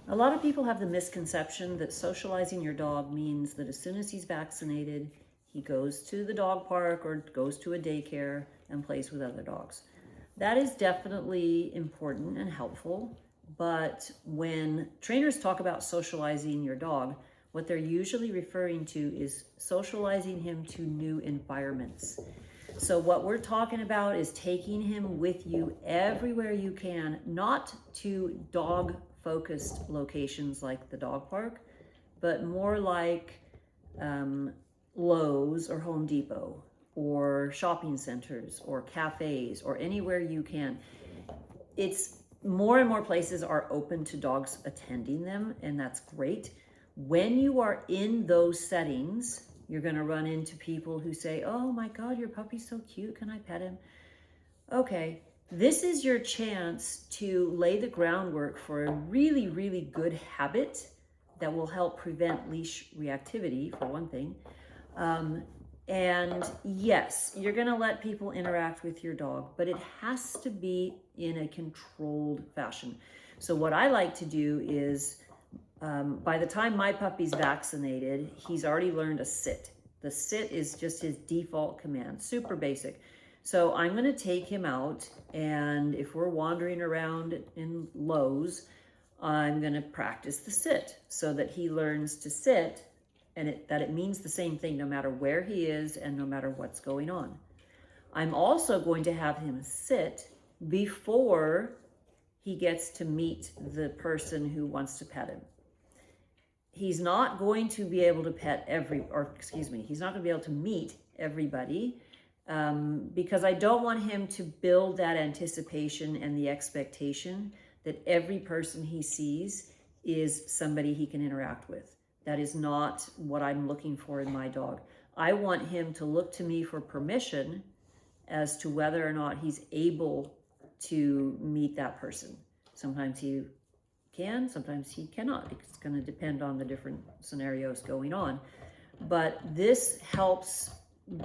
A lot of people have the misconception that socializing your dog means that as soon as he's vaccinated, he goes to the dog park or goes to a daycare and plays with other dogs. That is definitely important and helpful, but when trainers talk about socializing your dog, what they're usually referring to is socializing him to new environments. So what we're talking about is taking him with you everywhere you can, not to dog-focused locations like the dog park, but more like Lowe's or Home Depot or shopping centers or cafes or anywhere you can. It's more and more places are open to dogs attending them, and that's great. When you are in those settings, you're going to run into people who say, "Oh my God, your puppy's so cute. Can I pet him?" Okay, this is your chance to lay the groundwork for a really, really good habit that will help prevent leash reactivity, for one thing. And yes, you're going to let people interact with your dog, but it has to be in a controlled fashion. So what I like to do is, by the time my puppy's vaccinated, he's already learned a sit. The sit is just his default command, super basic. So I'm going to take him out, and if we're wandering around in Lowe's, I'm going to practice the sit so that he learns to sit, and that it means the same thing no matter where he is and no matter what's going on. I'm also going to have him sit before he gets to meet the person who wants to pet him. He's not going to be able to he's not going to be able to meet everybody because I don't want him to build that anticipation and the expectation that every person he sees is somebody he can interact with. That is not what I'm looking for in my dog. I want him to look to me for permission as to whether or not he's able to meet that person. Sometimes he can, sometimes he cannot. It's going to depend on the different scenarios going on. But this helps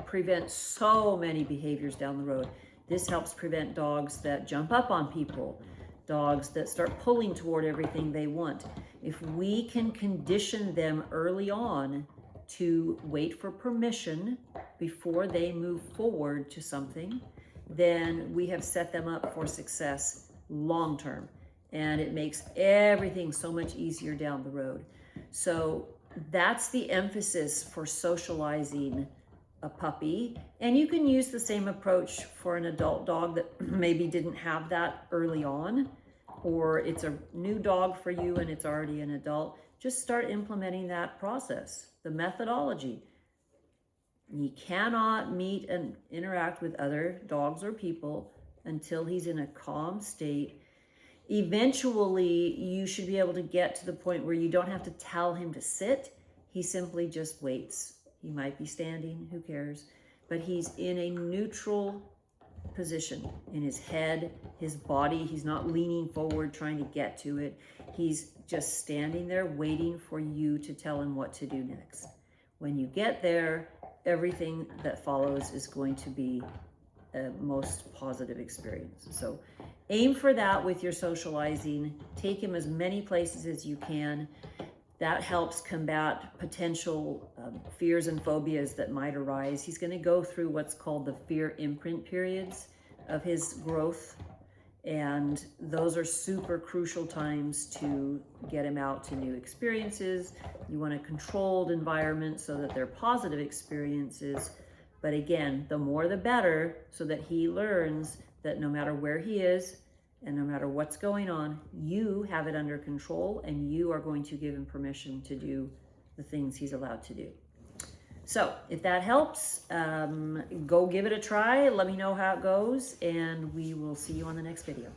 prevent so many behaviors down the road. This helps prevent dogs that jump up on people, dogs that start pulling toward everything they want. If we can condition them early on to wait for permission before they move forward to something, then we have set them up for success long term. And it makes everything so much easier down the road. So that's the emphasis for socializing a puppy. And you can use the same approach for an adult dog that maybe didn't have that early on, or it's a new dog for you and it's already an adult. Just start implementing that process, the methodology. He cannot meet and interact with other dogs or people until he's in a calm state. Eventually, you should be able to get to the point where you don't have to tell him to sit. He simply just waits. He might be standing, who cares? But he's in a neutral position in his head, his body. He's not leaning forward trying to get to it. He's just standing there waiting for you to tell him what to do next. When you get there, everything that follows is going to be a most positive experience. So aim for that with your socializing. Take him as many places as you can. That helps combat potential fears and phobias that might arise. He's going to go through what's called the fear imprint periods of his growth, and those are super crucial times to get him out to new experiences. You want a controlled environment so that they're positive experiences. But again, the more the better, so that he learns that no matter where he is and no matter what's going on, you have it under control and you are going to give him permission to do the things he's allowed to do. So if that helps, go give it a try. Let me know how it goes, and we will see you on the next video.